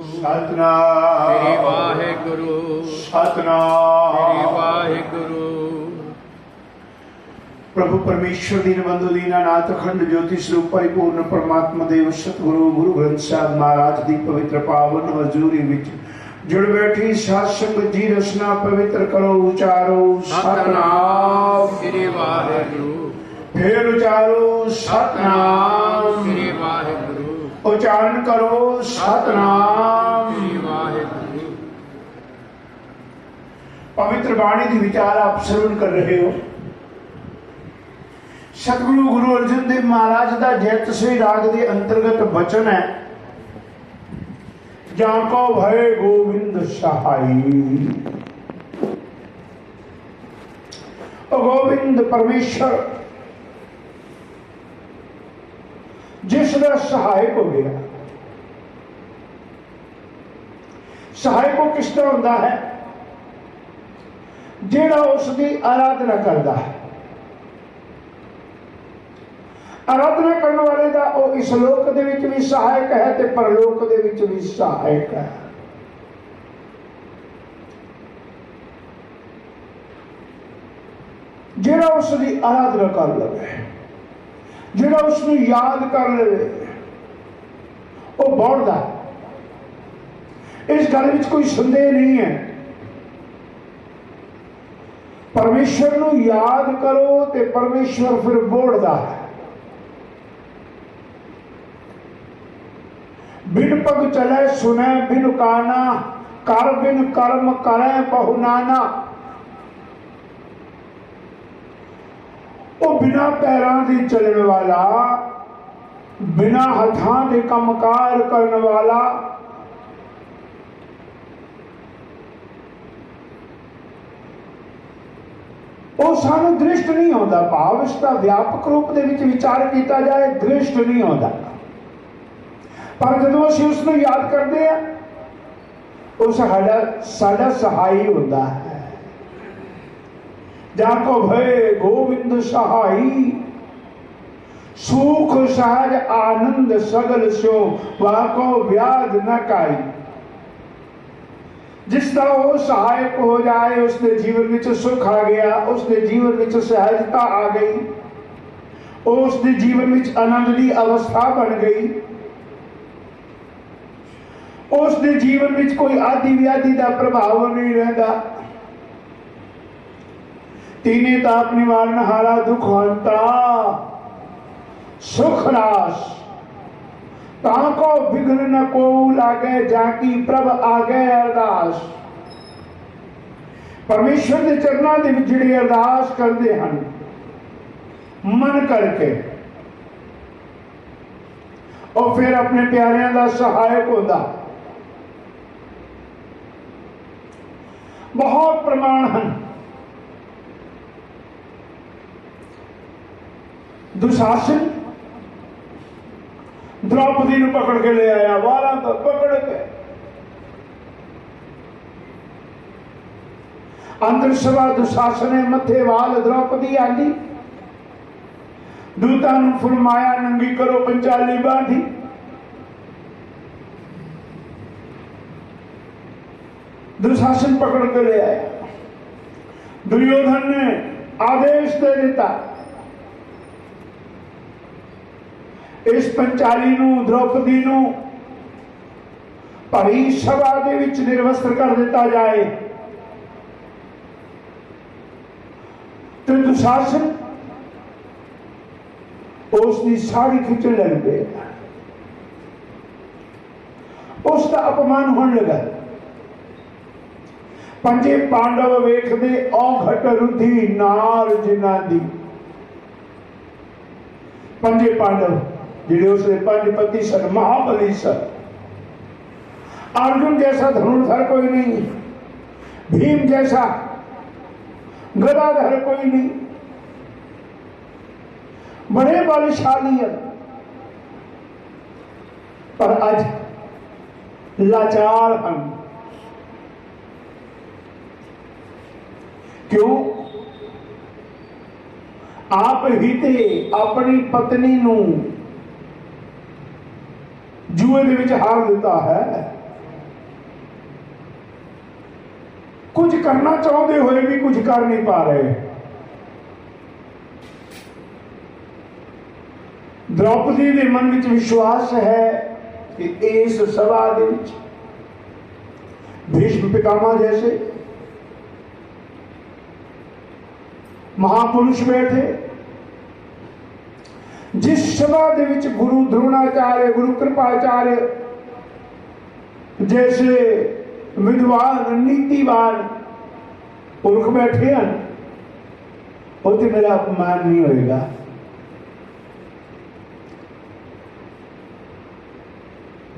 सतनाम श्री वाहेगुरु सतनाम श्री वाहेगुरु। प्रभु परमेश्वर दीनबंधु दीनानाथ अखंड ज्योति स्वरूप परिपूर्ण परमात्मा देव सतगुरु गुरु ग्रंथ साहब महाराज दी पवित्र पावन हजूरी विच जुड़ बैठी सत्संग जी रचना पवित्र करो उचारो सतनाम श्री वाहेगुरु फिर उचारो सतनाम श्री वाहेगुरु उच्चारण करो सतनाम श्री वाहेगुरु। पवित्र बाणी की विचार आप श्रवण कर रहे हो। सतगुरु गुरु अर्जन देव महाराज का जैतसई राग के अंतर्गत वचन है, जाको भय गोविंद सहाई। गोविंद परमेश्वर जिसका सहायक हो गया। सहायक को किस तरह होता है? जेड़ा उसकी आराधना करता है। आराधना करने वाले का वो इस लोक दे विच भी सहायक है ते परलोक दे विच भी सहायक है। जेड़ा उसकी आराधना कर लवे, जेड़ा उसको याद कर ले, वो बढ़ता। इस गल में कोई संदेह नहीं है। परमेश्वर को याद करो तो परमेश्वर फिर बढ़ता है। बिन पग चले सुने बिन काना, कर बिन कर्म करे बहुनाना। वो बिना पैरों की चलने वाला, बिना हाथों के कामकार करने वाला, वो सानू दृष्ट नहीं होता। भाव इसका व्यापक रूप के विचार किया जाए, दृष्ट नहीं होता। पर जो असं उसको याद करते हैं, वो साडा सहाई होता है। जाको भय गोविंद सहाई, सुख सहज आनंद सगल सो, वाको व्याध न काई। जिस तरह वो सहायक हो जाए, उसके जीवन में सुख आ गया, उसके जीवन में सहजता आ गई, उसके जीवन में आनंद की अवस्था बन गई, उसके जीवन में कोई आदि व्याधि का प्रभाव नहीं रहता। तीने ताप निवारण हारा दुख हंता, सुख रास ताको विघ्न न को लागे, जाकी प्रभ आगे अरदास। परमेश्वर के चरणों के विच जिहड़ी अरदास करते हैं मन करके, और फिर अपने प्यारिਆਂ का सहायक होता। बहुत प्रमाण हैं। दुशासन द्रौपदी को पकड़ के ले आया, वाला तो पकड़ के अंदर सभा दुशासन मथे वाल द्रौपदी आंदी, दूतां नूं फरमाया नंगी करो पंचाली बांधी। दुशासन पकड़ के ले आया। दुर्योधन ने आदेश दे दिता, इस पंचाली नूं द्रौपदी नूं भरी सभा दे विच निर्वस्त्र कर दिता जाए। तो दुशासन उसकी साड़ी खिंचने लग गया, उसका अपमान होने लगा। पंजे पांडव वेखदे औघट रुधि नार जिन्हां दी। पंजे पांडव जिहड़े उसके पंज पति सन, महाबली सन। अर्जुन जैसा धनुर्धर कोई नहीं, भीम जैसा गदाधर कोई नहीं, बड़े बलशाली हैं। पर आज लाचार हैं। क्यों? आप ही ते अपनी पत्नी नूं जुए दे विच हार दिता है। कुछ करना चाहते हुए भी कुछ कर नहीं पा रहे। द्रौपदी के मन में विश्वास है कि इस सभा के विच भीष्म पितामह जैसे महापुरुष बैठे, जिस सभा के विच गुरु द्रोणाचार्य, गुरु कृपाचार्य जैसे विद्वान नीतिवान पुरख बैठे हैं, उसे मेरा अपमान नहीं होएगा।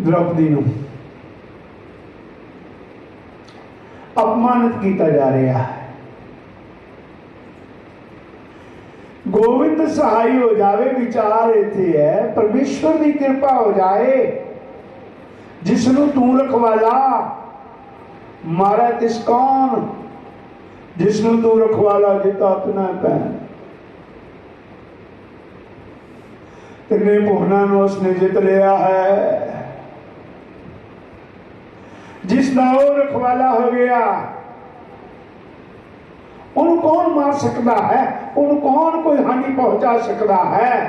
द्रौपदी नूं अपमानित किया जा रहा है। गोविंद सहाय हो जावे, विचार इत्थे है परमेश्वर की कृपा हो जाए, जिसनू तू रखवाला मारा तिस कौन, जिसनू तू रखवाला जिता तना पैन। तिने भुवना उसने जित लिया है, जिसका वो रखवाला हो गया उन्हें कौन मार सकता है, उन्हें कौन कोई हानि पहुंचा सकता है।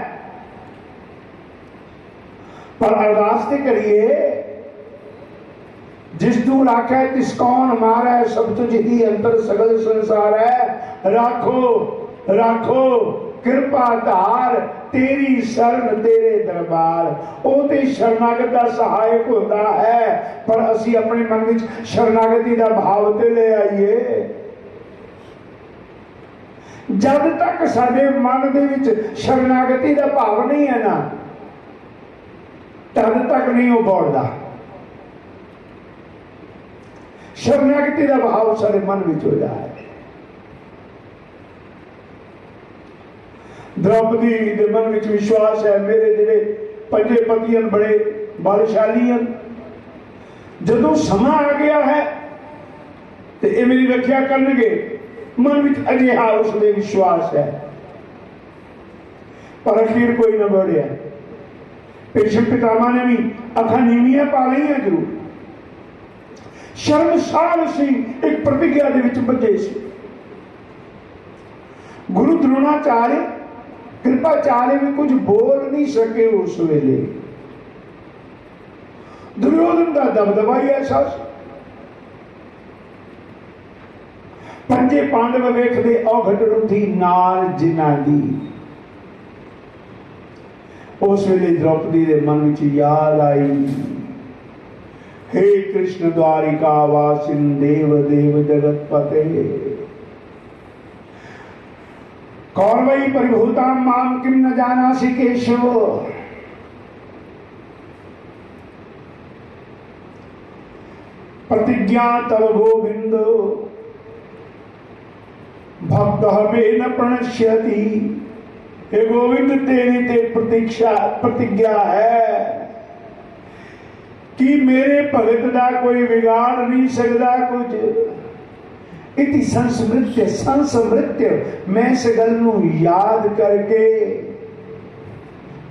पर अरदास ते करिए, जिस तू राखे तिस कौन मारे, सब तुझ ही अंतर सगल संसार है। राखो राखो कृपा धार, तेरी शरण तेरे दरबार। वो ते शरणागत का सहायक होता है, पर असी अपने मन में शरणागति का भाव ते ले आइए। जब तक साडे मन दे विच शरणागति का भाव नहीं है ना, तब तक नहीं वो बोलता। शरणागति का भाव सारे मन में हो जाए। द्रौपदी के मन में विश्वास है, मेरे जिहड़े पंजे पति बड़े बलशाली हैं, जदों समा आ गया है तो ये मेरी रक्षा करनगे। मन में अजिहा उसमें विश्वास है, पर अखीर कोई न बढ़िया। भीष्म पितामह ने भी अखा नीवियां पा ली हैं जरूर, शर्मसार सी एक प्रतिज्ञा के विच बंधे सी। गुरु द्रोणाचार्य कृपाचार्य भी कुछ बोल नहीं सके उस वेले। दुर्योधन का दबदबा ही ऐसा। पंजे पांडव वेखदे औघट रुधि नाल जिना दी। उस वेले द्रौपदी के मन में याद आई, हे कृष्ण द्वारिका वासिन देव देव जगत पते, कौरवई परिभूतां मां किम न जानासि केशव। प्रतिज्ञा तव गोविंद भक्त हमें न प्रणश्यति। हे गोविंद तेरी ते प्रतीक्षा प्रतिज्ञा है कि मेरे भगत का कोई बिगाड़ नहीं सकता कुछ। इति संस्मृत्य मैं इस गल नूं याद करके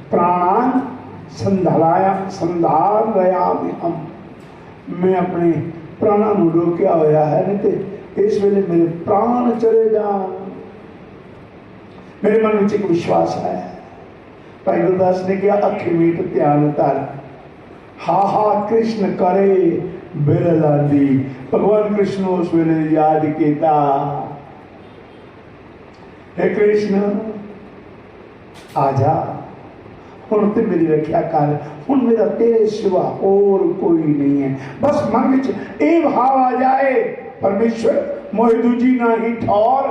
प्राणान संधार रहा हम। मैं अपने प्राणों नूं रोकिया होया है, नहीं तो इस वेले मेरे प्राण चले जान। मेरे मन में एक विश्वास है। भाई गुरदास ने कहा अखि मीट ध्यान धर, हा हा कृष्ण करे बिरलांदी। भगवान कृष्ण उस वेले याद किया, हे कृष्ण आजा, हुण ते मेरी रक्षा कर, हुण मेरा तेरे सिवा और कोई नहीं है। बस मन में ये भाव आ जाए, परमेश्वर मोहि दूजी ना ही ठौर,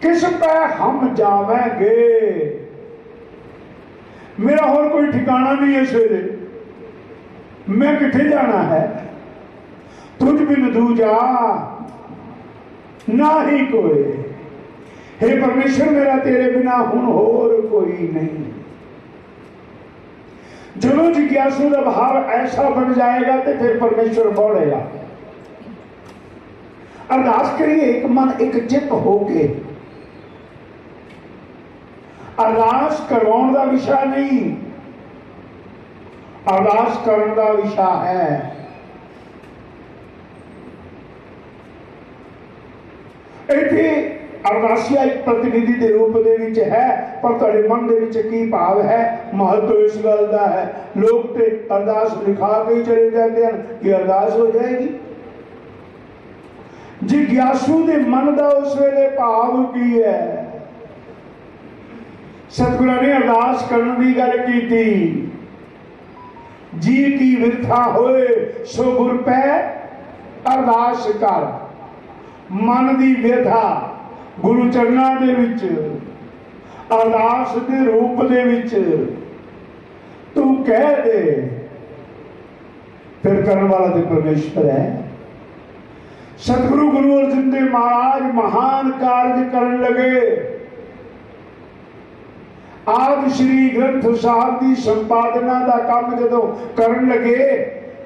किस पे हम जावेंगे। मेरा और कोई ठिकाना नहीं है, सवेरे मैं किथे जाना है। तुझ बिन दूजा ना ही कोई, हे परमेश्वर मेरा तेरे बिना हुण होर कोई नहीं। जब जिज्ञासु का भाव ऐसा बन जाएगा तो फिर परमेश्वर बोलेगा। अरदास करिए एक मन एक चित होके। अरदास करवाउण का विषय नहीं, अरदास करने का विषय है। ਇੱਥੇ ਅਰਦਾਸੀਆ ਇੱਕ ਪ੍ਰਤੀਨਿਧੀ ਦੇ ਰੂਪ ਦੇ ਵਿੱਚ ਹੈ, ਪਰ ਤੁਹਾਡੇ ਮਨ ਦੇ ਵਿੱਚ ਕੀ ਭਾਵ ਹੈ, ਮਹੱਤਵ ਇਸ ਗੱਲ ਦਾ ਹੈ। ਲੋਕ ਤੇ ਅਰਦਾਸ ਲਿਖਾ ਕੇ ਹੀ ਚਲੇ ਜਾਂਦੇ ਹਨ ਕਿ ਅਰਦਾਸ ਹੋ ਜਾਏਗੀ। ਜਿਗਿਆਸੂ ਦੇ ਮਨ ਦਾ ਉਸ ਵੇਲੇ ਭਾਵ ਕੀ ਹੈ? ਸਤਿਗੁਰਾਂ ਨੇ ਅਰਦਾਸ ਕਰਨ ਦੀ ਗੱਲ ਕੀਤੀ। ਜੀ ਕੀ ਵਿਰਥਾ ਹੋਏ ਸੋ ਗੁਰ ਪੈ ਅਰਦਾਸ ਕਰ। ਮਨ ਦੀ ਵਿਰਥਾ ਗੁਰੂ ਚਰਨਾਂ ਦੇ ਵਿੱਚ ਅਰਦਾਸ ਦੇ ਰੂਪ ਦੇ ਵਿੱਚ ਤੂੰ ਕਹਿ ਦੇ, ਫਿਰ ਕਰਨ ਵਾਲਾ ਤੇ ਪਰਮੇਸ਼ਵਰ ਹੈ। ਸਤਿਗੁਰੂ ਗੁਰੂ ਅਰਜਨ ਦੇਵ ਮਹਾਰਾਜ ਮਹਾਨ ਕਾਰਜ ਕਰਨ ਲਗੇ। ਆਦਿ ਸ਼੍ਰੀ ਗ੍ਰੰਥ ਸਾਹਿਬ ਦੀ ਸੰਪਾਦਨਾ ਦਾ ਕੰਮ ਜਦੋਂ ਕਰਨ ਲਗੇ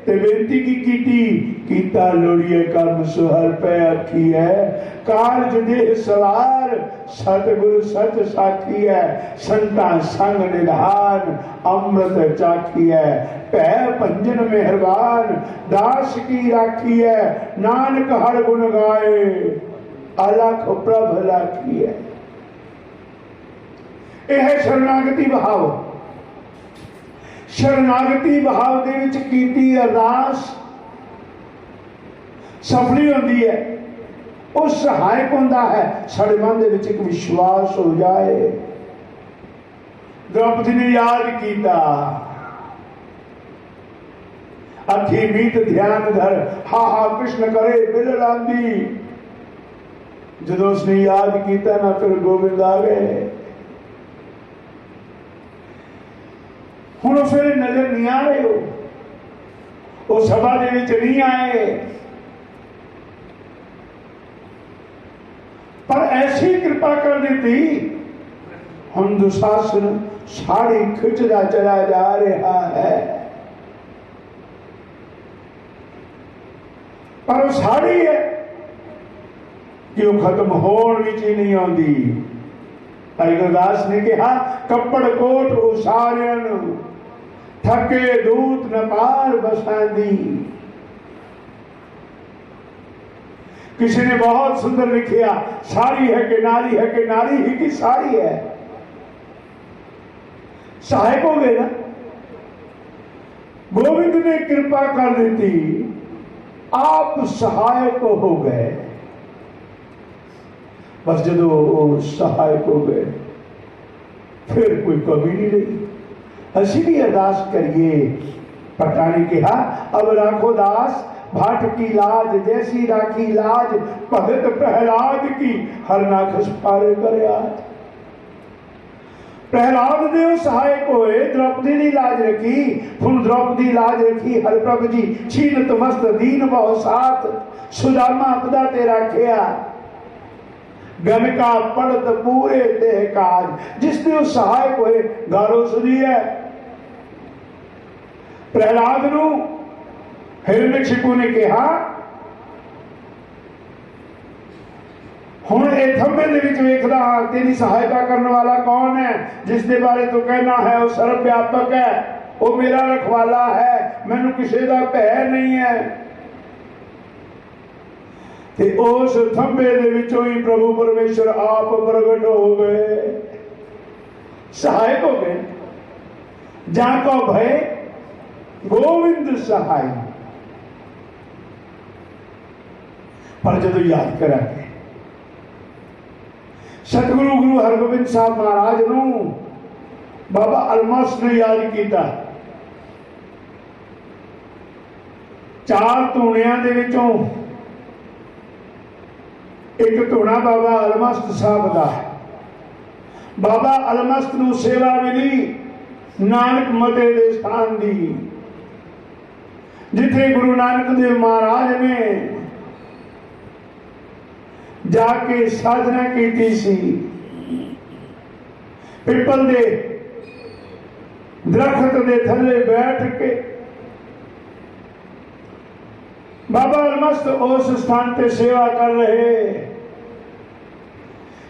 ਤੇ ਬੇਨਤੀ ਕੀ ਕੀਤੀ, ਕੀਤਾ ਲੋੜੀਏ ਕੰਮ ਸੁਹਰ ਪੈ ਆਖੀ ਹੈ। ਕਾਰਜ ਦੇ ਸਵਾਰ ਸਤਿਗੁਰੂ ਸਚ ਸਾਖੀ ਹੈ। ਸੰਤਾਂ ਸੰਗ ਨਿਧਾਨ ਅੰਮ੍ਰਿਤ ਚਾਖੀ ਹੈ। ਭੈ ਭੰਜਨ ਮਿਹਰਬਾਨ ਦਾਸ ਕੀ ਰਾਖੀ ਹੈ। ਨਾਨਕ ਹਰ ਗੁਣ ਗਾਏ ਅਲਖ ਪ੍ਰਭ ਰਾਖੀ ਹੈ। ਇਹ ਹੈ ਸ਼ਰਨਾਗਤੀ ਭਾਵ। ਸ਼ਰਨਾਗਤੀ ਭਾਵ ਦੇ ਵਿੱਚ ਕੀਤੀ ਅਰਦਾਸ ਸਫਲੀ ਹੁੰਦੀ ਹੈ। ਉਹ ਸਹਾਇਕ ਹੁੰਦਾ ਹੈ। ਸਾਡੇ ਮਨ ਦੇ ਵਿੱਚ ਇੱਕ ਵਿਸ਼ਵਾਸ ਹੋ ਜਾਏ। ਦ੍ਰੋਪਦੀ ਨੇ ਯਾਦ ਕੀਤਾ, ਅੱਖੀ ਮੀਤ ਧਿਆਨ ਧਰ ਹਾ ਹਾ ਕ੍ਰਿਸ਼ਨ ਕਰੇ ਬਿਲ ਲਾਂਦੀ। ਜਦੋਂ ਉਸਨੇ ਯਾਦ ਕੀਤਾ ਨਾ, ਫਿਰ ਗੋਬਿੰਦ ਆ ਗਏ। ਹੁਣ ਉਸ ਵੇਲੇ ਨਜ਼ਰ ਨਹੀਂ ਆ ਰਹੇ ਹੋ, ਉਹ ਸਭਾ ਦੇ ਵਿੱਚ ਨਹੀਂ ਆਏ, ਪਰ ਐਸੀ ਕਿਰਪਾ ਕਰ ਦਿੱਤੀ। ਹੁਣ ਦੁਸ਼ਾਸਨ ਸਾੜੀ ਖਿੱਚਦਾ ਚਲਾ ਜਾ ਰਿਹਾ ਹੈ, ਪਰ ਉਹ ਸਾੜੀ ਹੈ ਕਿ ਉਹ ਖਤਮ ਹੋਣ ਵਿੱਚ ਹੀ ਨਹੀਂ ਆਉਂਦੀ। ਭਾਈ ਗੁਰਦਾਸ ਨੇ ਕਿਹਾ, ਕੱਪੜ ਕੋਟ ਉਸਾਰਿਆਂ ਨੂੰ ਥਕੇ ਦੂਤ ਨ ਪਾਰ ਬਸਾਂਦੀ। किसी ने बहुत सुंदर लिखिया, सारी है कि नारी है कि नारी ही की सारी है। सहायक हो गए ना। गोविंद ने कृपा कर दी थी, आप सहायक हो गए। बस जदों सहायक हो गए फिर कोई कमी नहीं रही। असी भी अरदास करिए। पटा ने कहा, अब राखो दास भाट की लाज जैसी राखी लाज, भगत प्रहलाद की हर नाखस पारे करे आज। प्रहलाद देव सहायक होए, द्रौपदी की लाज रखी, फुल द्रौपदी लाज रखी। हर प्रभु जी छीनत मस्त दीन बहु साथ, सुदामा अपदा ते राखिया। गन का पड़त पूरे देह काज, जिसने सहायक होए गारो सुधी है। प्रहलाद नू हिरण्यकशिपु ने कहा, हुण इह थंबे दे विच वेखदा हां तेरी सहायता करने वाला कौन है, जिसके बारे तू कहना है वह सर्व व्यापक है, वो मेरा रखवाला है, मैनू किसी का भय नहीं है। ते उस थंबे दे विचों ही प्रभु परमेश्वर आप प्रगट हो गए, सहायक हो गए। जाको भय गोविंद सहाय। पर जदों याद करा के सतगुरु गुरु हरगोबिंद साहब महाराज नू बाबा अलमस्त ने याद किया। चार धूणियां दे विचों एक धूणा बाबा अलमस्त साहब का। बाबा अलमस्त नू सेवा मिली नानक मते दे स्थान दी, जिथे गुरु नानक देव महाराज ने जाके साधना की सी। पिपल दे दरखत दे थले बैठ के बाबा अलमस्त उस स्थान पे सेवा कर रहे।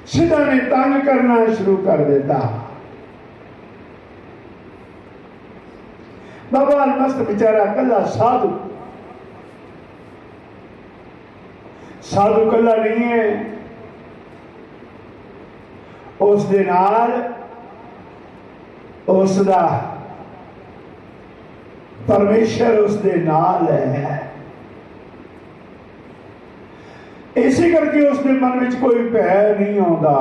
सीधा ने तंग करना शुरू कर देता। बाबा अलमस्त बेचारा कला साधु, साधु कला नहीं है, उस दे नाल उसदा परमेश्वर उस दे नाल है। इसी करके उसके मन में कोई भय नहीं आता।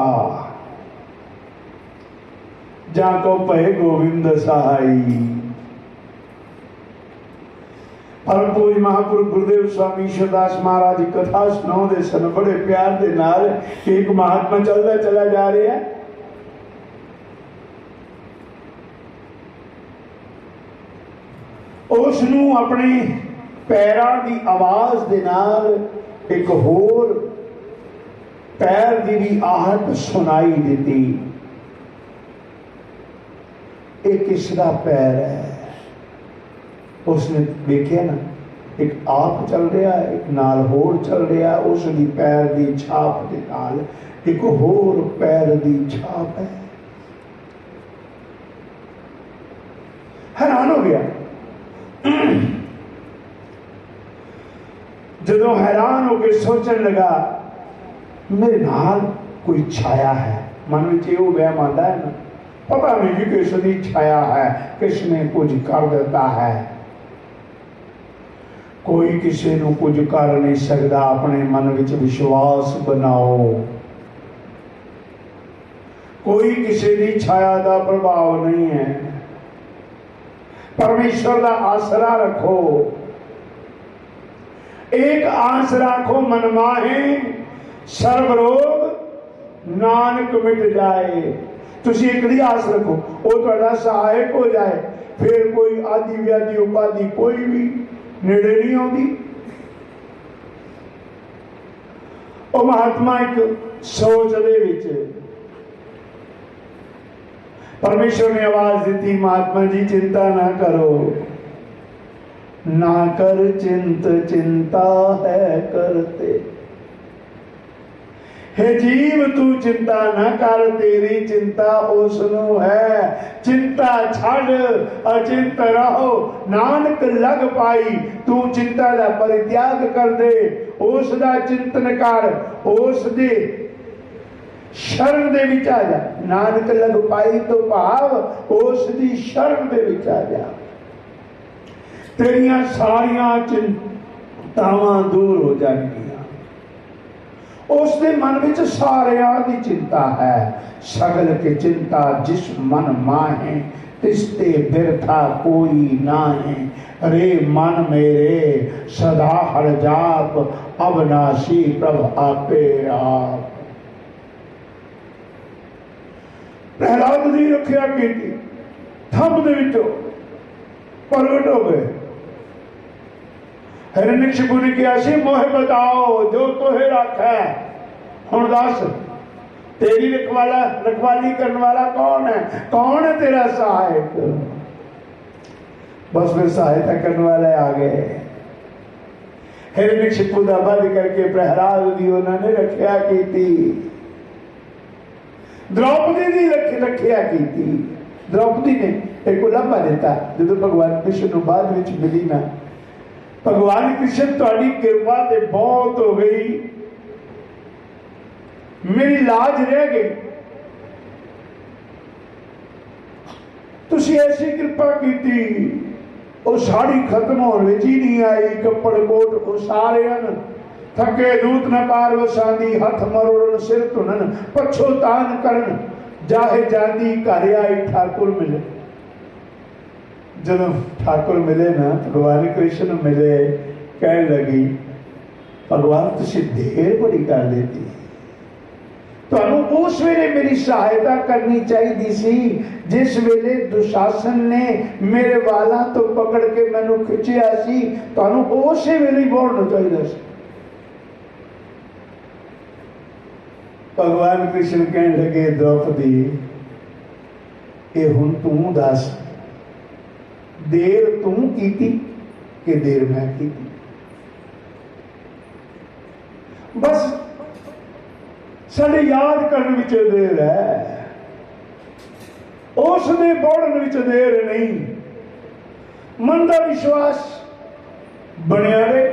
जाको भय गोविंद सहाई। परम पूज्य महापुरुष गुरुदेव स्वामी ईश्वरदास महाराज की कथा सुनाते सन बड़े प्यार के नाल। एक महात्मा चलता चला जा रहा है, उसनू अपने पैरों की आवाज के नाल एक होर पैर की भी आहट सुनाई देती। एक किसका पैर है? उसने देखिया ना, एक आप चल रहा है, एक नाल होर चल रहा है। उसकी पैर की छाप के नाल एक होर पैर की छाप है। हैरान हो गया। जदों हैरान होकर सोचने लगा, मेरे नाल कोई छाया है। मन में यो वहम आता है ना, पता नहीं जी किस की छाया है, किसने कुछ कर देता है। कोई किसी को कुछ कर नहीं सकता। अपने मन में विश्वास बनाओ। कोई किसी की छाया का प्रभाव नहीं है। परमेश्वर का आसरा रखो। एक आस रखो, मन माहे सर्व रोग नानक मिट जाए। तुसी एक दी आस रखो, वो तुहाडा सहायक हो जाए। फिर कोई आदि व्याधि उपाधि कोई भी नेड़े नहीं आती। वो महात्मा एक सोच दे विच परमेश्वर ने आवाज दी, महात्मा जी चिंता ना करो, ना कर चिंत चिंता है करते। हे जीव तू चिंता न कर, तेरी चिंता उसनु है। चिंता छड़ अचिंत रहो, नानक लग पाई। तू चिंता का परित्याग कर दे, उसका चिंतन कर, उसदे शरण दे विच आ जा। नानक लग पाई तो भाव उसदी शरण दे विच आ जा। तेरिया सारिया चिंतावां दूर हो जाएंगी। उसके मन में सारिया की चिंता है। सगल की चिंता जिस मन माहे, तिसते बिरथा कोई नाहे। रे मन मेरे सदा हर जाप, अविनाशी प्रभ आपे आप। प्रहलाद की रखिया की थंब दे विचों प्रगट हो गए। हिरण्यकशिपु ने कहा सी, मोह बताओ जो तोहे रखा। हुण दस, तेरी रखवाली करने वाला कौन है? कौन है तेरा सहायक? बस फिर सहायता करने वाले आ गए। हिरण्यकशिपु दा वध करके प्रहलाद दी उन्होंने रखिया की थी। द्रौपदी की रखिया की थी। द्रौपदी ने एक उलांभा दिता जो भगवान कृष्ण बाद में मिली ना, भगवान कृष्ण तुहाडी कृपा ते बहुत हो गई, मेरी लाज रह गई। तुसी ऐसी कृपा की थी, वो साड़ी खत्म होने ही नहीं आई। कपड़ कोट उसारियन, थके दूत न पार वसांदी। हथ मरोड़न सिर धुनन, पछोतान करन, जाहे जांदी घर आई ठाकुर मिले। जब ठाकुर मिले ना, भगवान कृष्ण मिले, कह लगी भगवान तुसी देर बड़ी कर देती। तुहानू उस वेले मेरी सहायता करनी चाहिए सी, जिस वेले दुशासन ने मेरे वालों तो पकड़ के मैनू खिंचिया सी। तुहानू उस वेले ही बोलना चाहिए सी। भगवान कृष्ण कहने लगे, द्रौपदी ये हुण तू दस, देर तू की कि देर मैं की? बस साडे याद करने विच देर है, उसने बोलने विच देर नहीं। मन का विश्वास बनया रहे,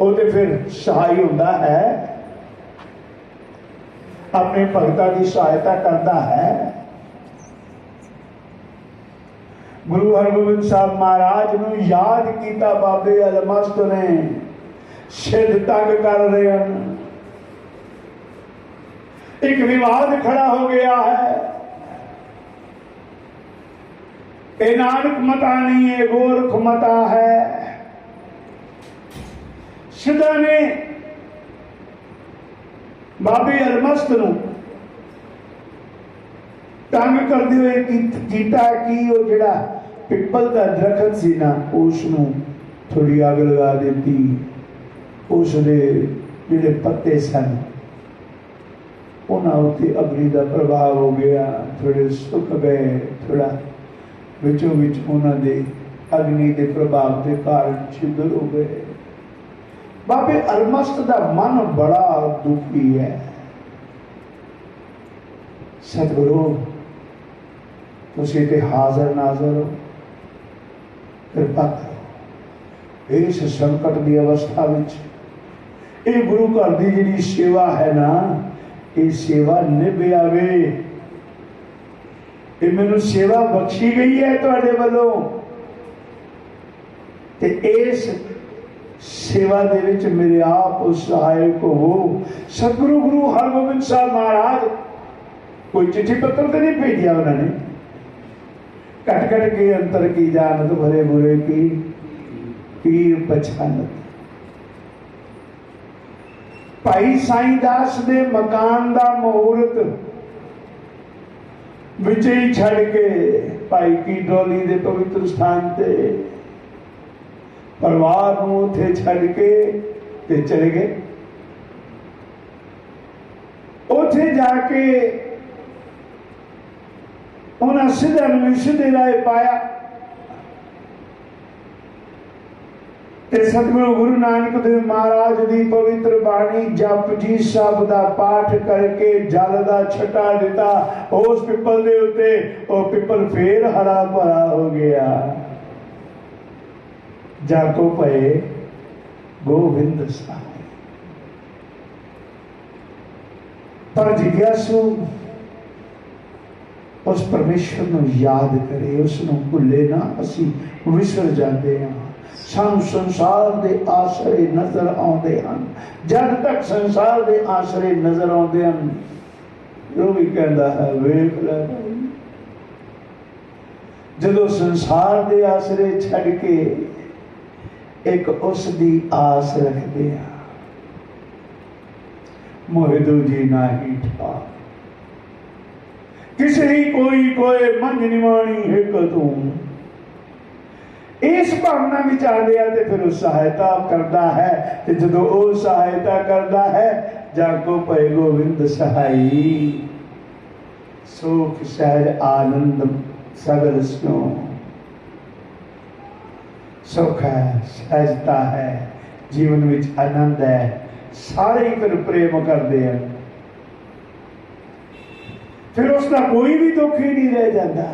वो तो फिर सहाय होता है। अपने भगतां की सहायता करता है। गुरु हरगोबिंद साहब महाराज नूं याद किया बाबे अलमस्त ने, सिद्ध तंग कर रहे हैं। एक विवाद खड़ा हो गया है, ये नानक मता नहीं है, गोरख मता है। सिद्धा ने बाबे अलमस्त नूं तंग करते हुए कीता कि वो जिहड़ा पिपल का दरखत सी ना, उसनूं थोड़ी अग लगा दी। उसदे जिहड़े पत्ते सन उन्हां उत्ते अग्नि का प्रभाव हो गया, थोड़े सुक गए, थोड़ा विचों विच उन्हां दे अग्नि के प्रभाव के कारण छिद्र हो गए। बाबे अलमस्त का मन बड़ा दुखी है। सतगुरु तुसीं ते हाज़र नाज़र हो, कृपा करो इस संकट की अवस्था विच ये गुरु घर की जिहड़ी सेवा है ना, ये सेवा निभ आवे। ये मैनूं सेवा बख्शी गई है तुहाडे वल्लों, ते इस सेवा दे विच मेरे आप सहायक हो। सतगुरु गुरु हरगोबिंद साहब महाराज कोई चिट्ठी पत्र तो नहीं भेजा उन्होंने, कट कट के अंतर की जानत भले बुरे की पीर पछानत। भाई साईं दास दे मकान दा मुहूर्त विच ही छड़ के भाई की डोली दे पवित्र स्थान ते परिवार नूं उत्थे छड़ के ते चले गए। उत्थे जाके उन्हें सिद्धा नूं सीधे राह पाया ते सतगुरु गुरु नानक देव महाराज की पवित्र बाणी जप जी साहब का पाठ करके जल का छटा दिता उस पिपल दे उत्ते। वो पिपल फिर हरा भरा हो गया। जाको पए गोविंद साहब। पर जिज्ञासु उस परमेश्वर को याद करे, उसनों भुले ना। असी विसर जाते हैं। सानू संसार के आसरे नजर आते हैं। जब तक संसार के आसरे नजर आते हैं, जो भी कहता है वेख लै। जदों संसार के आसरे छड़ के एक उसकी आस रखते हैं, मोहिदो जी ना ही ठा किसे ही कोई कोई मंझ निवाणी हिक तू। इस भावना विच आंदे आ ते फिर वो सहायता करता है। ते जदों वो सहायता करता है, जाको पए गोविंद सहाई। सुख सहज आनंद सगल स्यों। सुख है, सहजता है, जीवन में आनंद है। सारे फिर प्रेम करते हैं, फिर उसका कोई भी दुख ही नहीं रह जाता।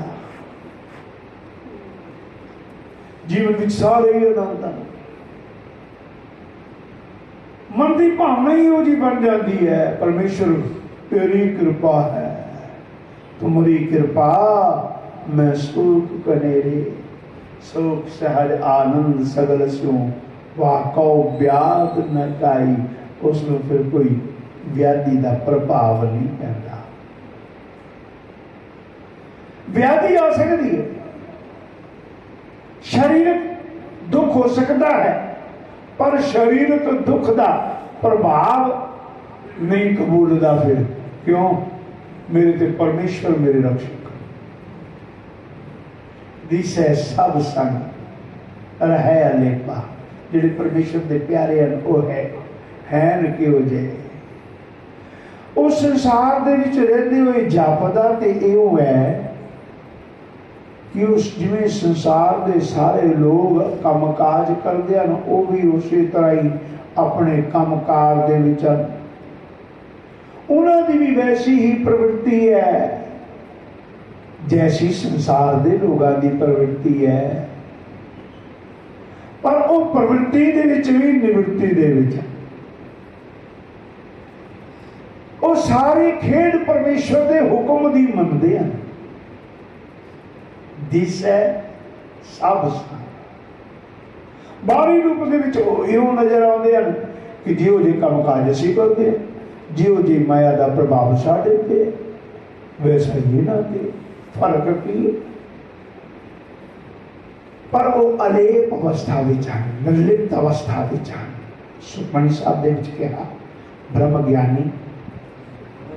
जीवन में सारे ही आनंद। मन की भावना ही वो जी बन जाती है, परमेश्वर तेरी कृपा है, तुम्हारी कृपा मैं सुख कनेरे। सुख सहज आनंद सगल स्यों। वाको व्याध न काई। उसमें फिर कोई व्याधि का प्रभाव नहीं पैदा। व्याधि आ सकती है, शारीरिक दुख हो सकता है, पर शारीरिक दुख का प्रभाव नहीं कबूलता। फिर क्यों? मेरे ते परमेश्वर मेरे रक्षक दिसे सब संग रहे अलेपा। जिहड़े परमेश्वर के प्यारे हैं वो है किहो जे। उस संसार दे विच रहिंदे होए जापदा ते इहो है कि उस जिवें संसार के सारे लोग काम काज करते हैं, वो भी उसी तरह ही अपने काम कार दे विच उन्हां दी भी वैसी ही प्रवृत्ति है जैसी संसार के लोगों की प्रवृत्ति है। पर वो प्रवृत्ति दे विच भी निवृत्ति दे विच ਉਹ ਸਾਰੀ ਖੇਡ ਪਰਮੇਸ਼ਰ ਦੇ ਹੁਕਮ ਦੀ ਮੰਨਦੇ ਹਨ। ਦਿਸੈ ਸਭ ਬਾਹਰੀ ਰੂਪ ਦੇ ਵਿੱਚ ਉਹ ਇਉਂ ਨਜ਼ਰ ਆਉਂਦੇ ਹਨ ਕਿ ਜਿਹੋ ਜਿਹੇ ਕੰਮ ਕਾਜ ਅਸੀਂ ਕਰਦੇ, ਜਿਹੋ ਜਿਹੀ ਮਾਇਆ ਦਾ ਪ੍ਰਭਾਵ ਸਾਡੇ ਤੇ, ਵੈਸਾ ਹੀ ਇਹਨਾਂ ਤੇ ਫਰਕ ਕੀ ਹੈ? ਪਰ ਉਹ ਅਲੇਪ ਅਵਸਥਾ ਵਿੱਚ ਹਨ, ਨਿਰਲਿਪਤ ਅਵਸਥਾ ਵਿੱਚ ਹਨ। ਸੁਖਮਨੀ ਸਾਹਿਬ ਦੇ ਵਿੱਚ ਕਿਹਾ, ਬ੍ਰਹਮ ਗਿਆਨੀ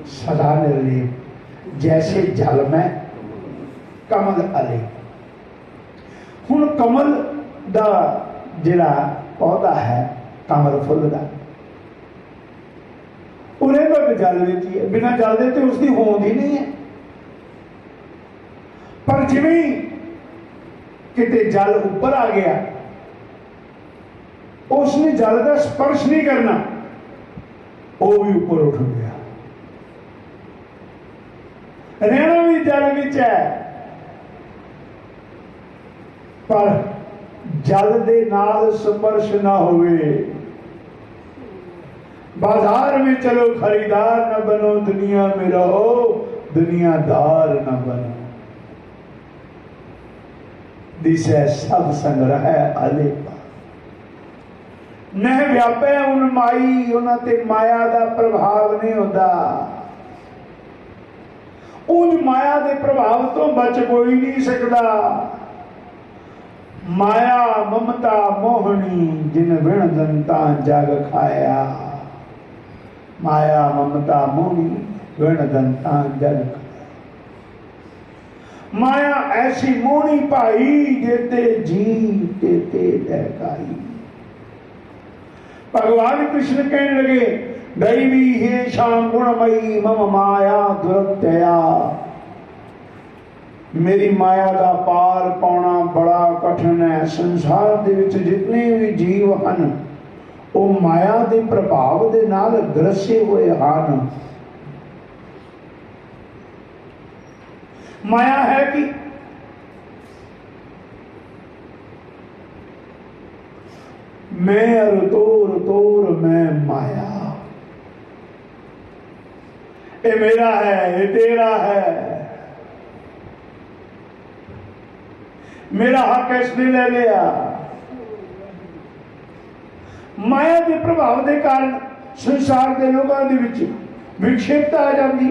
सदा निर्लेप जैसे जल में कमल अले। हुण कमल दा जिहड़ा पौधा है, कमल फुल दा, उन्हें तो जल विच ही है, बिना जल दे तो उसकी होंद ही नहीं है। पर जिवें किते जल ऊपर आ गया, उसने जल का स्पर्श नहीं करना, वो भी ऊपर उठ गया। रहना भी जल विच है, पर जल दे नाल स्पर्श ना होवे। बाजार में चलो खरीदार न बनो, दुनिया में रहो दुनियादार न बनो। दिसै सब संग्रह अलेपा, नह व्यापै उन माई, उन्हां ते माया दा प्रभाव नहीं होता। उन माया के प्रभाव तो बच कोई नहीं सकता। माया ममता मोहनी, जिन विण दंता जग खाया। माया ममता मोहनी, विण दंता जग खाया। माया ऐसी मोहनी पाई, जेते जी तेते दहकाई। भगवान कृष्ण कहने लगे, दैवी हे शाम गुणमयी मम माया दुरत्यया। मेरी माया का पार पाना बड़ा कठिन है। संसार दे विच जितने भी जीव हैं, वो माया के प्रभाव के नाल ग्रसे हुए हैं। माया है कि मैं और तोर तोर मैं माया। ये मेरा है, ये तेरा है, मेरा हक इसने ले लिया। माया के प्रभाव के कारण संसार के लोगों के विच विक्षेपता आ जाती,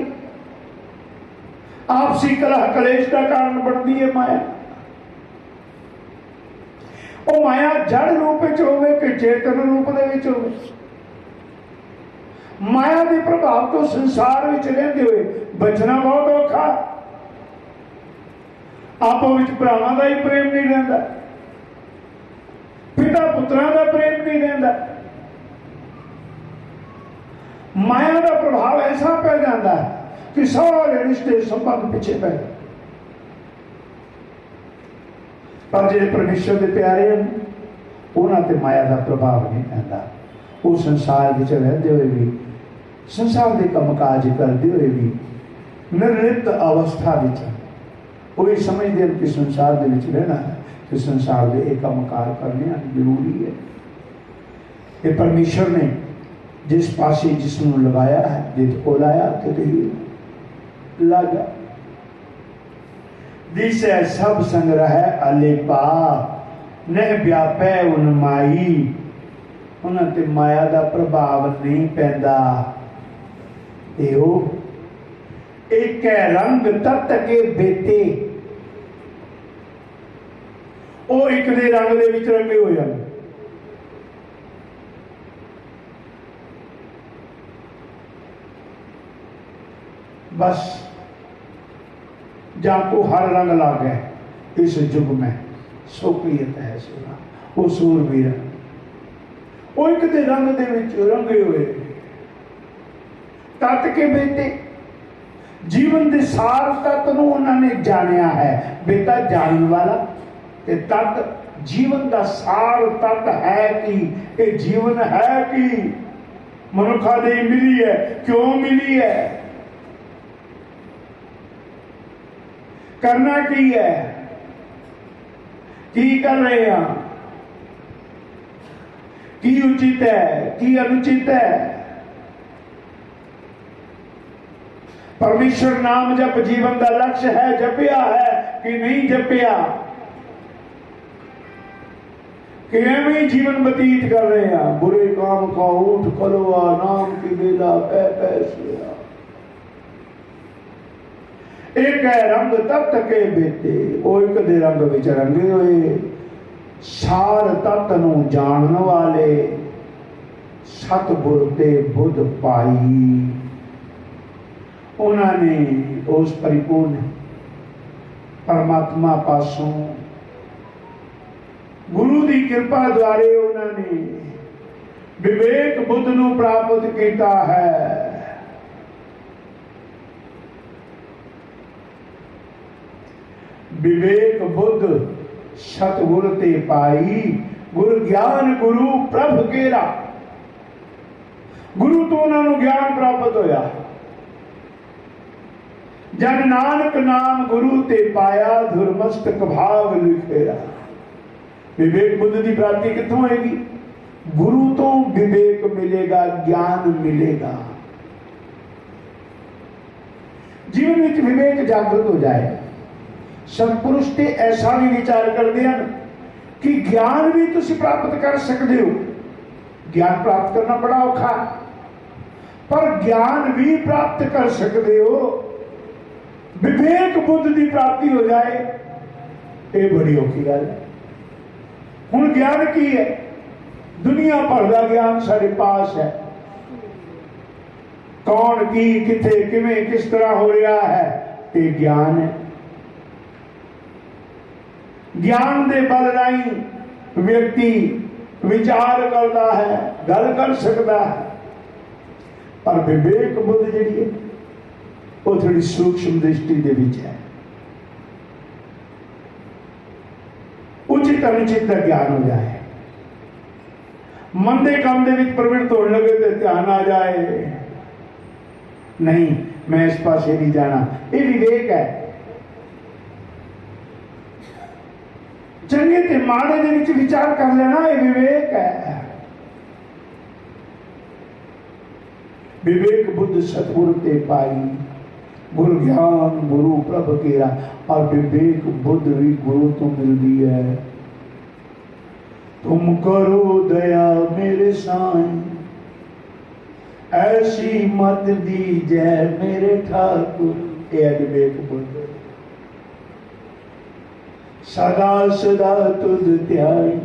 आपसी कलह कलेश का कारण बनती है माया। वो माया जड़ रूप में होवे कि चेतन रूप में होवे, माया के प्रभाव तो संसार में रहते हुए बचना बहुत औखा। आपस में भरावां का ही प्रेम नहीं रहिंदा, पिता पुत्रां का प्रेम नहीं रहिंदा। माया का प्रभाव ऐसा पै जाता है कि सारे रिश्ते संबंध पीछे पै जाते। पर जिहड़े परमेश्वर के प्यारे हैं, उन्हां ते माया का प्रभाव नहीं पैंदा। वो संसार विच रहते हुए भी, संसार के काम काज करते हुए भी निर्लिप्त अवस्था विच वो ये समझते हैं कि संसार के विच रहना है, तो संसार के एक काम कार करने जरूरी है। ये परमेश्वर ने जिस पासे जिसनों लगाया है, जित को लाया तो ही लगा। दिसै सब संग्रह अलेपा, नह व्यापै उन माई। उन्हां ते माया का प्रभाव नहीं पैंदा। एहो एक रंग तत के बेटे, वो एक दे रंग दे विच रंगे हुए हैं। बस जहाँ को हर रंग लग गए इस युग में, सोक्रियत है सुना वो सूरवीर, वो एक दे रंग दे विच रंगे हुए तत के बेटे। जीवन के सार तत्व को उन्होंने जानिया है। बेटा जानने वाला, तत्व जीवन का सार तत्व है कि ये जीवन है कि मनुखा दे मिली है, क्यों मिली है, करना की है, की कर रहे हैं, की उचित है, की अनुचित है। परमेश्वर नाम जप जीवन का लक्ष्य है, जपिया है कि नहीं जपिया, कि एवं जीवन व्यतीत कर रहे हैं। बुरे काम का उठ कलवा नाम की बेला पै पैसिया, एक है रंग तत्त के बेटे, ओ एक दे रंग विच रंगे हुए, सार तत्त नू जानन वाले, सतगुर ते बुध पाई। उन्होंने उस परिपूर्ण परमात्मा पासों गुरु की कृपा द्वारे उन्होंने विवेक बुद्ध नू प्राप्त किया है। विवेक बुद्ध सतगुर ते पाई, गुरु ज्ञान गुरु प्रभ केरा। गुरु तो उन्होंने ज्ञान प्राप्त होया। जन नानक नाम गुरु ते पाया, धुरमस्तक भाव लिखेरा। विवेक बुद्ध की प्राप्ति कितों होगी? गुरु तो विवेक मिलेगा, ज्ञान मिलेगा। जीवन में विवेक जागृत हो जाए। सतपुरुष ते ऐसा भी विचार करते हैं कि ज्ञान भी तुम प्राप्त कर सकते हो। ज्ञान प्राप्त करना बड़ा औखा, पर ज्ञान भी प्राप्त कर सकते हो। विवेक बुद्ध की प्राप्ति हो जाए, ये बड़ी औखी गल है। हुण ज्ञान की है? दुनिया भर का ज्ञान सारे पास है। कौन की किथे किवें किस तरह हो रहा है, ये ज्ञान है। ज्ञान के बल राही व्यक्ति विचार करता है, गल कर सकता है। पर विवेक बुद्ध जी है वो थोड़ी सूक्ष्म दृष्टि दे विच है। उचित अनुचित का ज्ञान हो जाए, मंदे काम दे विच प्रवृत्त होने लगे तो ध्यान आ जाए, नहीं मैं इस पास नहीं जाना, ये विवेक है। चंगे ते माड़े दे विच विचार कर लेना, ये विवेक है। विवेक बुद्ध सतगुरु ते पाई, गुरु ज्ञान गुरु प्रभ केरा। और विवेक बुद्ध भी गुरु तो मिलती है। तुम करो दया मेरे साईं, ऐसी मत दी जय मेरे ठाकुर। ये विवेक बुद्ध। सदा सदा तुझ ध्याई,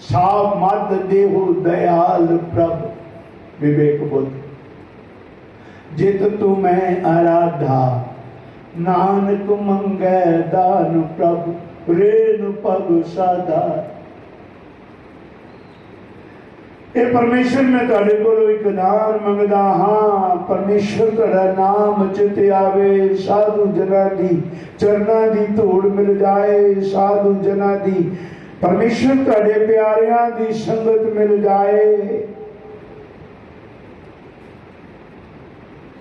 सा मत देहु दयाल प्रभ। विवेक बुद्ध। जित तुम्हें आराधा, नानक मंगै दान प्रभ। रेणु पग साधा। ये परमेश्वर मैं तुहाडे कोलों एक दान मंगदा हाँ। परमेश्वर तुहाडा नाम चित आवे, साधु जना दी चरना दी धूड़ मिल जाए। साधु जना दी परमेश्वर तुहाडे प्यारियां दी संगत मिल जाए।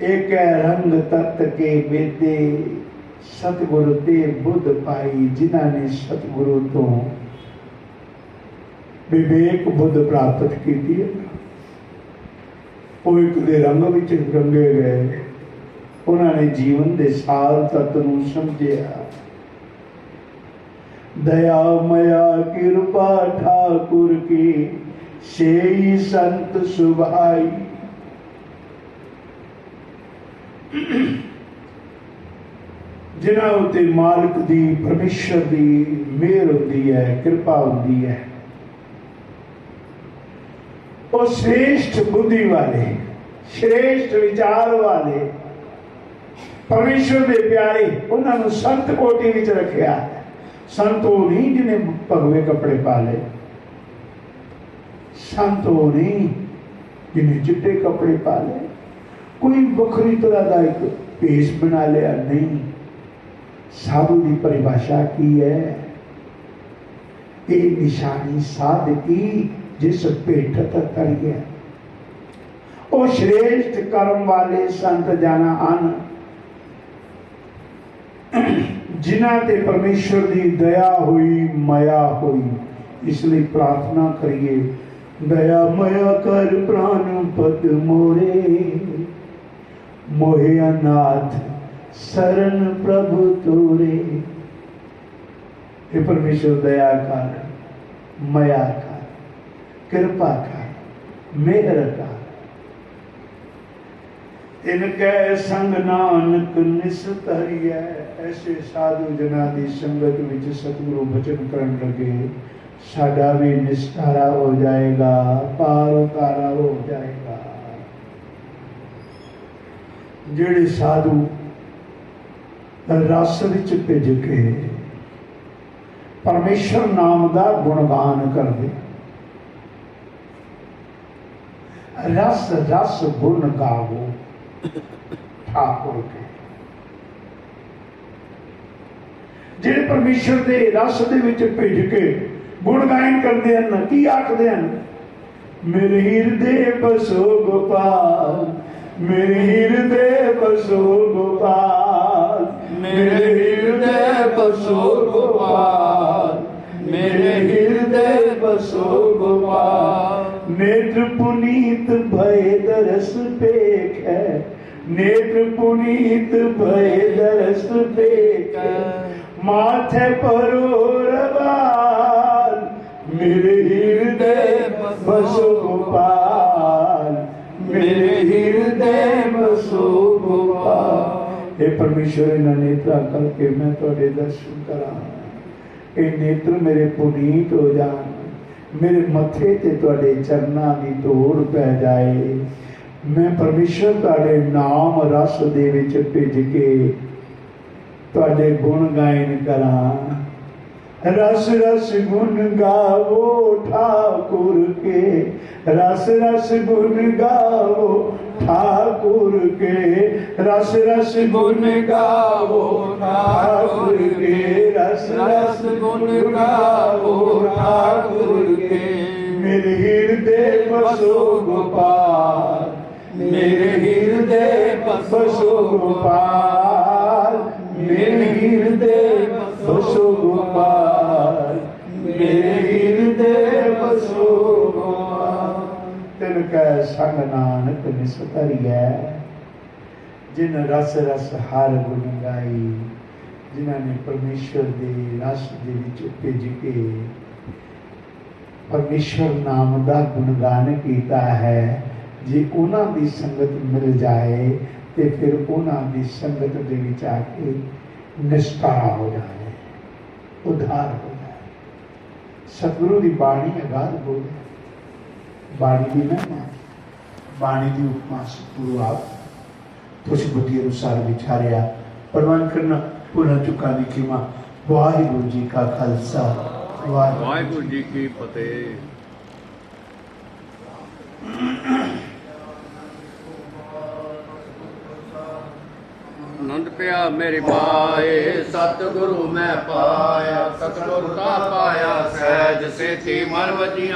एक रंग तत्त के बेदे, सतगुरु ते बुद्ध पाई। जिन्होंने सतगुरु तो विवेक बुद्ध प्राप्त की थी, वो एक दे रंग विच रंगे गए। उन्होंने जीवन के सार तत्व नूं समझिया। दया मया कृपा ठाकुर की, सेई संत सुभाई। जिन्हां उत्ते मालिक दी परमेश्वर दी मेहर होती है, कृपा होती है, वो श्रेष्ठ बुद्धि वाले, श्रेष्ठ विचार वाले, परमेश्वर के प्यारे, उन्होंने संत कोटि विच रखिया। संत वो नहीं जिन्हें भगवे कपड़े पा ले, संत वो नहीं जिन्हें चिट्टे कपड़े पा ले, कोई बखरी तरह का एक भेष बना लिया, नहीं। साधु की परिभाषा की है, ये निशानी साध की जिस भेटत कर गया। वो श्रेष्ठ कर्म वाले संत जाना आन, जिन्हां ते परमेश्वर की दया हुई, माया हुई। इसलिए प्रार्थना करिए, दया माया कर प्राण पद मोरे। मोहिया नाथ शरण प्रभु तोरे। हे परमेश्वर दया कर, मया कर, कृपा कर, मेहर कर। इनके संग नानक निस्तरिया। ऐसे साधु जना दी संगत विच सतगुरु वचन करन लगे, साडा भी निस्तारा हो जाएगा, पार उतारा हो जाएगा। जेड़े साधु रस विच भिज के परमेश्वर नाम का गुणगान करते, रस रस गुण गावो ठाकुर के। जेड़े परमेश्वर के रस दे विच भिज के गुण गायन करते हैं, की आखते हैं? मेरे हृदय बसो गोपाल, मेरे हृदय बसो गोपाल, मेरे हृदय बसो गोपाल, मेरे हृदय बसो गोपाल। नेत्र पुनीत भय दरस पेख है, नेत्र पुनीत भय दरस पेख है। माथे परोर बाल, मेरे हृदय बसो गोपाल, मेरे हृदय बसो गोपाल। हे परमेश्वर, इन्हां नेत्रां करके मैं तुहाडे दर्शन करा, ये नेत्र मेरे पुनीत हो जान, मेरे मथे ते तुहाडे चरनां दी धूड़ पै जाए। मैं परमेश्वर तुहाडे नाम रस दे विच भिज के तुहाडे गुण गायन करा। रस रस गुण गावो ठाकुर के, रस रस गुण गावो ठाकुर के, रस रस गुण गावो ठाकुर के, रस रस गुण गावो ठाकुर के। मेरे हृदय बसो गोपाल, मेरे हृदय बसो गोपाल, मेरे हृदय बसो गोपाल, मेरे हृदय बसो गोपाल। तिनकै संग नानक निस्तरिया। जिन रस रस हर गुण गाई, जिन्होंने परमेश्वर के रस दे विच भिज के परमेश्वर नाम का गुणगान किया है, जे उन्हां दी संगत मिल जाए तो फिर उन्हां दी संगत दे विच आके निस्तारा हो जाए, उद्धार हो जाए। सतगुरु की बाणी अगाध बोले, बाणी की महिमा, बाणी की उपमा सतगुरु आप तुझ बुद्धि अनुसार विचारिया प्रवान करना पूरा चुका दी खिमा। वाहिगुरु जी का खालसा, वाहिगुरु जी की फतेह। आनंद पिया मेरे पाए, सतगुरु मैं पाया, सतगुरु का पाया सहज से थी मन वजिया।